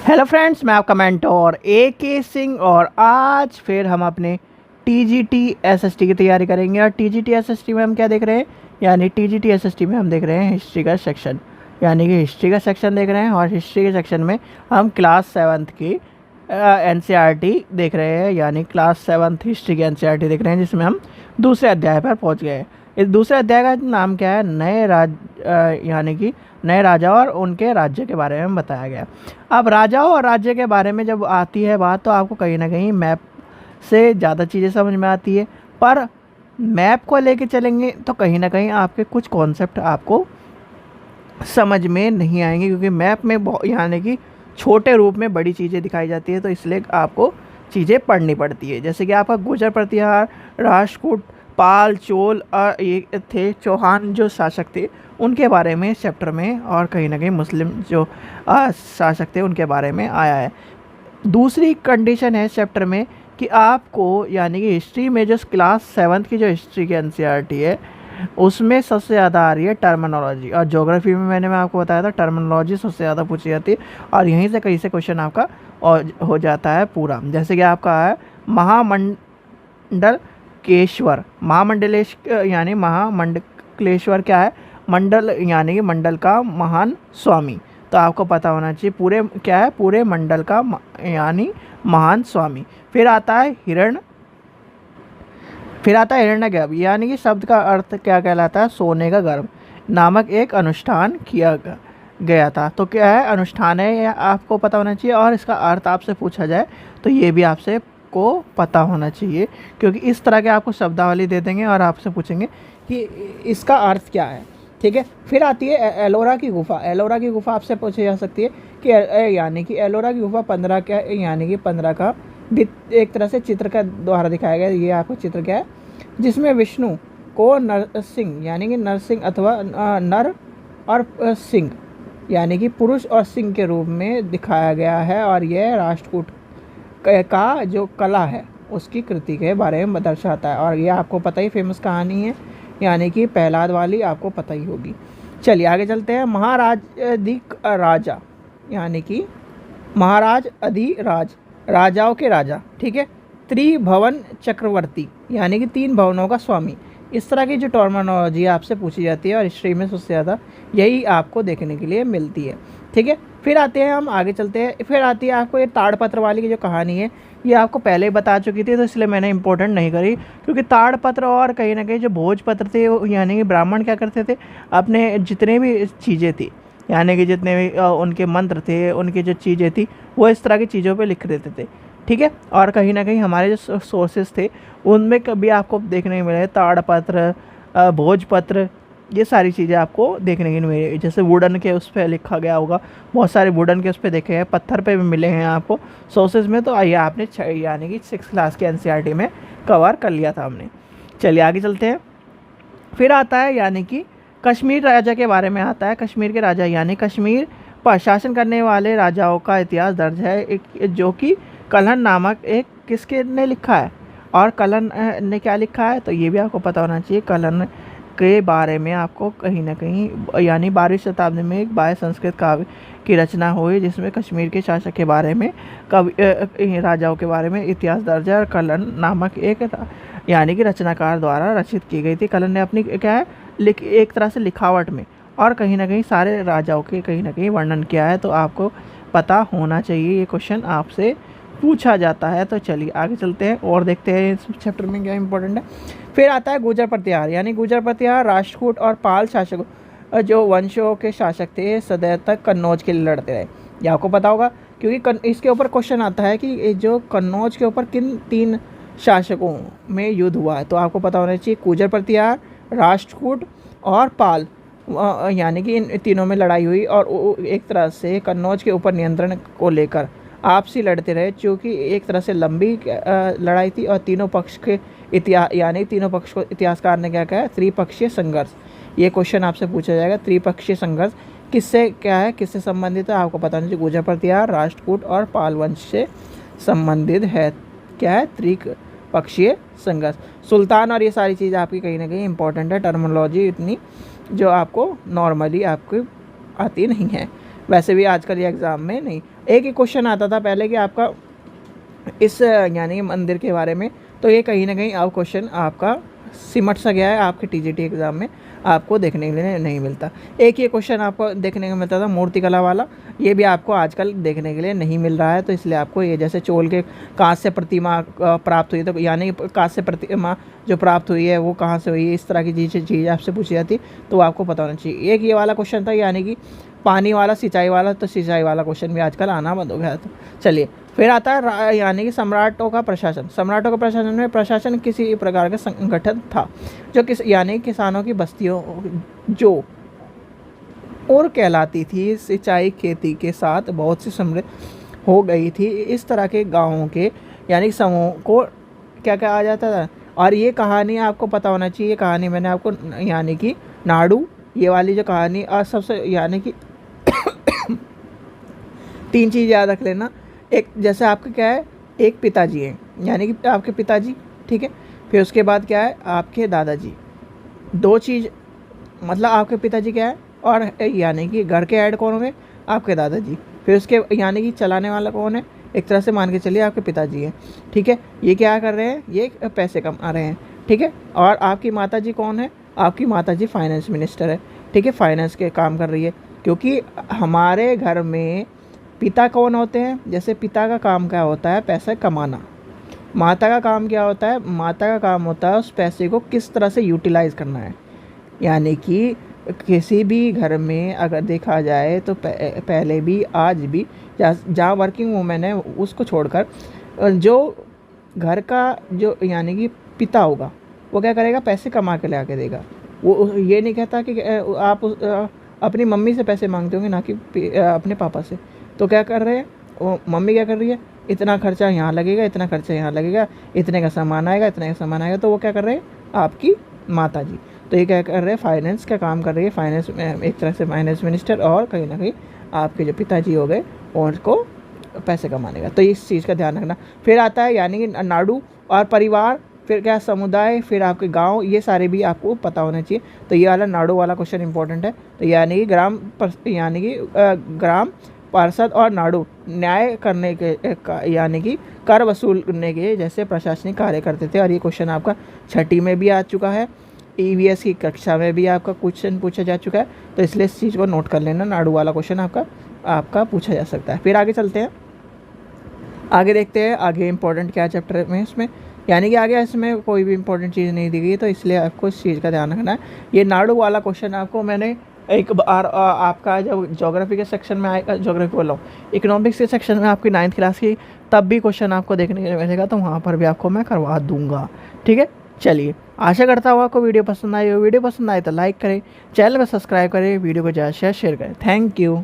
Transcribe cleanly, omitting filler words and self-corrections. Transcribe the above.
Hello friends, मैं आपका mentor AK Singh और आज फिर हम अपने TGT SST की तैयारी करेंगे। और TGT SST में हम क्या देख रहे हैं, यानी TGT SST में हम देख रहे हैं हिस्ट्री का सेक्शन, यानी कि हिस्ट्री का सेक्शन देख रहे हैं। और हिस्ट्री के सेक्शन में हम क्लास 7th की NCERT देख रहे हैं, यानी क्लास 7th हिस्ट्री की NCERT देख रहे हैं, जिसमें हम दूसरे अध्याय पर पहुँच गए हैं। इस दूसरे अध्याय का नाम क्या है, यानी कि नए राजा और उनके राज्य के बारे में बताया गया। अब राजाओं और राज्य के बारे में जब आती है बात, तो आपको कहीं ना कहीं मैप से ज़्यादा चीज़ें समझ में आती है, पर मैप को लेके चलेंगे तो कहीं ना कहीं आपके कुछ कॉन्सेप्ट आपको समझ में नहीं आएंगे, क्योंकि मैप में यानी कि छोटे रूप में बड़ी चीज़ें दिखाई जाती है, तो इसलिए आपको चीज़ें पढ़नी पड़ती है। जैसे कि आपका गुर्जर प्रतिहार, राष्ट्रकूट, पाल, चोल और ये थे चौहान जो शासक थे, उनके बारे में चैप्टर में, और कहीं ना कहीं मुस्लिम जो शासक थे उनके बारे में आया है। दूसरी कंडीशन है चैप्टर में कि आपको, यानी कि हिस्ट्री में जो क्लास 7th की जो हिस्ट्री की NCERT है, उसमें सबसे ज़्यादा आ रही है टर्मिनोलॉजी। और ज्योग्राफी में मैं आपको बताया था टर्मिनोलॉजी सबसे ज़्यादा पूछी जाती है, और यहीं से कहीं से क्वेश्चन आपका और हो जाता है पूरा। जैसे कि आपका है महामंडलेश्वर, यानी महामंडलेश्वर क्या है, मंडल यानी कि मंडल का महान स्वामी। तो आपको पता होना चाहिए पूरे क्या है, पूरे मंडल का यानी महान स्वामी। फिर आता है हिरण्यगर्भ, यानी कि शब्द का अर्थ क्या कहलाता है, सोने का गर्भ नामक एक अनुष्ठान किया गया था। तो क्या है, अनुष्ठान है, या आपको पता होना चाहिए। और इसका अर्थ आपसे पूछा जाए तो ये भी आपसे को पता होना चाहिए, क्योंकि इस तरह के आपको शब्दावली दे देंगे और आपसे पूछेंगे कि इसका अर्थ क्या है। ठीक है। फिर आती है एलोरा की गुफा। एलोरा की गुफा आपसे पूछी जा सकती है कि यानी कि एलोरा की गुफा 15 क्या, यानी कि 15 का एक तरह से चित्र का द्वारा दिखाया गया। ये आपको चित्र क्या है, जिसमें विष्णु को नरसिंह, यानी कि नरसिंह अथवा नर और सिंह, यानी कि पुरुष और सिंह के रूप में दिखाया गया है। और यह राष्ट्रकूट का जो कला है उसकी कृति के बारे में दर्शाता है। और ये आपको पता ही फेमस कहानी है, यानी कि प्रहलाद वाली, आपको पता ही होगी। चलिए आगे चलते हैं। महाराजाधिक राजा, यानी कि महाराज अधिराज, राजाओं के राजा। ठीक है। त्रिभुवन चक्रवर्ती, यानी कि 3 भवनों का स्वामी। इस तरह की जो टर्मिनोलॉजी आपसे पूछी जाती है, और हिस्ट्री में सबसे ज़्यादा यही आपको देखने के लिए मिलती है। ठीक है। फिर आते हैं, हम आगे चलते हैं। फिर आती है आपको ये ताड़पत्र वाली की जो कहानी है, ये आपको पहले ही बता चुकी थी, तो इसलिए मैंने इंपॉर्टेंट नहीं करी। क्योंकि ताड़पत्र और कहीं ना कहीं जो भोजपत्र थे, यानी कि ब्राह्मण क्या करते थे, अपने जितने भी चीज़ें थी, यानी कि जितने भी उनके मंत्र थे, उनकी जो चीज़ें थी, वो इस तरह की चीज़ों पे लिख देते थे। ठीक है। और कहीं ना कहीं हमारे जो सोर्सेज थे उनमें कभी आपको देखने को मिले ताड़पत्र, भोजपत्र, ये सारी चीज़ें आपको देखने की नहीं मिली। जैसे वुडन के उस पर लिखा गया होगा, बहुत सारे वुडन के उस पर देखे हैं, पत्थर पे भी मिले हैं आपको सोर्सेज में। तो आइए आपने यानी कि 6th क्लास के NCERT में कवर कर लिया था हमने। चलिए आगे चलते हैं। फिर आता है, यानी कि कश्मीर राजा के बारे में आता है। कश्मीर के राजा, यानी कश्मीर पर शासन करने वाले राजाओं का इतिहास दर्ज है, एक जो कि कल्हण नामक एक किसके ने लिखा है। और कल्हण ने क्या लिखा है, तो ये भी आपको पता होना चाहिए। कल्हण के बारे में आपको कहीं ना कहीं, यानी 12वीं शताब्दी में एक बाह्य संस्कृत काव्य की रचना हुई, जिसमें कश्मीर के शासक के बारे में, राजाओं के बारे में इतिहास दर्ज है। और कल्हण नामक एक यानी कि रचनाकार द्वारा रचित की गई थी। कल्हण ने अपनी क्या है, एक तरह से लिखावट में और कहीं ना कहीं सारे राजाओं के कहीं ना कहीं वर्णन किया है, तो आपको पता होना चाहिए। ये क्वेश्चन आपसे पूछा जाता है। तो चलिए आगे चलते हैं और देखते हैं इस चैप्टर में क्या इंपॉर्टेंट है। फिर आता है गुर्जर प्रतिहार, यानी गुर्जर प्रतिहार राष्ट्रकूट और पाल शासक जो वंशों के शासक थे, सदैव तक कन्नौज के लिए लड़ते रहे। ये आपको पता होगा, क्योंकि इसके ऊपर क्वेश्चन आता है कि जो कन्नौज के ऊपर किन 3 शासकों में युद्ध हुआ है। तो आपको पता होना चाहिए गुर्जर प्रतिहार, राष्ट्रकूट और पाल, यानी कि इन तीनों में लड़ाई हुई। और एक तरह से कन्नौज के ऊपर नियंत्रण को लेकर आपसी लड़ते रहे, क्योंकि एक तरह से लंबी लड़ाई थी। और तीनों पक्ष के यानी तीनों पक्ष को इतिहासकार ने क्या कहा, त्रिपक्षीय संघर्ष। ये क्वेश्चन आपसे पूछा जाएगा, त्रिपक्षीय संघर्ष किससे क्या है, किससे संबंधित है, आपको पता नहीं। गुर्जर प्रतिहार, राष्ट्रकूट और पाल वंश से संबंधित है। क्या है, त्रिपक्षीय संघर्ष। सुल्तान और ये सारी चीज़ आपकी कहीं ना कहीं इंपॉर्टेंट है। टर्मिनोलॉजी इतनी जो आपको नॉर्मली आपको आती नहीं है। वैसे भी आजकल ये एग्ज़ाम में नहीं, एक ही क्वेश्चन आता था पहले कि आपका इस यानी मंदिर के बारे में, तो ये कहीं ना कहीं अब क्वेश्चन आपका सिमट सा गया है, आपके टीजीटी एग्ज़ाम में आपको देखने के लिए नहीं मिलता। एक ये क्वेश्चन आपको देखने को मिलता था मूर्तिकला वाला, ये भी आपको आजकल देखने के लिए नहीं मिल रहा है। तो इसलिए आपको ये जैसे चोल के कांस्य प्रतिमा प्राप्त हुई, तो यानी कांस्य प्रतिमा जो प्राप्त हुई है वो कहाँ से हुई है, इस तरह की चीज़ आपसे पूछी जाती, तो आपको पता होना चाहिए। एक ये वाला क्वेश्चन था यानी कि पानी वाला, सिंचाई वाला, तो सिंचाई वाला क्वेश्चन भी आजकल आना बंद हो गया। तो चलिए फिर आता है यानी कि सम्राटों का प्रशासन। सम्राटों का प्रशासन में प्रशासन किसी प्रकार का संगठन था जो यानी किसानों की बस्तियों जो और कहलाती थी, सिंचाई खेती के साथ बहुत सी समृद्ध हो गई थी। इस तरह के गाँवों के यानी समूह को क्या कहा जाता था। और ये कहानी आपको पता होना चाहिए, कहानी मैंने आपको यानी कि नाडू, ये वाली जो कहानी, और सबसे यानी कि 3 चीज़ याद रख लेना। एक जैसे आपके क्या है, एक पिताजी हैं यानी कि आपके पिताजी, ठीक है। फिर उसके बाद क्या है, आपके दादाजी। 2 चीज़ मतलब आपके पिताजी क्या है, और यानी कि घर के हेड कौन होंगे, आपके दादाजी। फिर उसके यानी कि चलाने वाला कौन है, एक तरह से मान के चलिए आपके पिताजी हैं, ठीक है। ये क्या कर रहे हैं, ये पैसे कमा रहे हैं, ठीक है। और आपकी माताजी कौन है, आपकी माताजी फाइनेंस मिनिस्टर है, ठीक है, फाइनेंस के काम कर रही है। क्योंकि हमारे घर में पिता कौन होते हैं, जैसे पिता का काम क्या होता है, पैसा कमाना। माता का काम क्या होता है, माता का काम होता है उस पैसे को किस तरह से यूटिलाइज़ करना है। यानी कि किसी भी घर में अगर देखा जाए तो पहले भी आज भी जहाँ वर्किंग वूमेन है उसको छोड़कर जो घर का जो यानी कि पिता होगा वो क्या करेगा, पैसे कमा के ला के देगा। वो ये नहीं कहता कि आप अपनी मम्मी से पैसे मांगते होंगे, ना कि अपने पापा से। तो क्या कर रहे हैं, वो मम्मी क्या कर रही है, इतना खर्चा यहाँ लगेगा, इतना खर्चा यहाँ लगेगा, इतने का सामान आएगा, इतने का सामान आएगा। तो वो क्या कर रहे हैं, आपकी माता जी। तो ये क्या कर रहे हैं, फाइनेंस का काम कर रही है, फाइनेंस एक तरह से फाइनेंस मिनिस्टर, और कहीं ना कहीं आपके जो पिताजी हो गए उनको पैसे कमाने का। तो इस चीज़ का ध्यान रखना। फिर आता है यानी कि नाडू और परिवार, फिर क्या समुदाय, फिर आपके गांव, ये सारे भी आपको पता होने चाहिए। तो ये वाला नाडू वाला क्वेश्चन इंपॉर्टेंट है। तो यानी कि ग्राम पार्षद और नाडू न्याय करने के यानी कि कर वसूलने के जैसे प्रशासनिक कार्य करते थे। और ये क्वेश्चन आपका 6ठी में भी आ चुका है, ईवीएस की कक्षा में भी आपका क्वेश्चन पूछा जा चुका है। तो इसलिए इस चीज़ को नोट कर लेना, नाडू वाला क्वेश्चन आपका पूछा जा सकता है। फिर आगे चलते हैं, आगे देखते हैं आगे इंपॉर्टेंट क्या चैप्टर में इसमें, यानी कि आगे इसमें कोई भी इंपॉर्टेंट चीज़ नहीं दी गई, तो इसलिए आपको इस चीज़ का ध्यान रखना है। ये नाडू वाला क्वेश्चन आपको मैंने एक बार आपका जब ज्योग्राफी के सेक्शन में आएगा, ज्योग्राफी बोल रहा हूँ, इकोनॉमिक्स के सेक्शन में आपकी 9th क्लास की, तब भी क्वेश्चन आपको देखने के लिए मिलेगा, तो वहाँ पर भी आपको मैं करवा दूँगा, ठीक है। चलिए, आशा करता हूँ आपको वीडियो पसंद आई हो। वीडियो पसंद आए तो लाइक करें, चैनल को सब्सक्राइब करें, वीडियो को ज़्यादा शेयर करें। Thank you.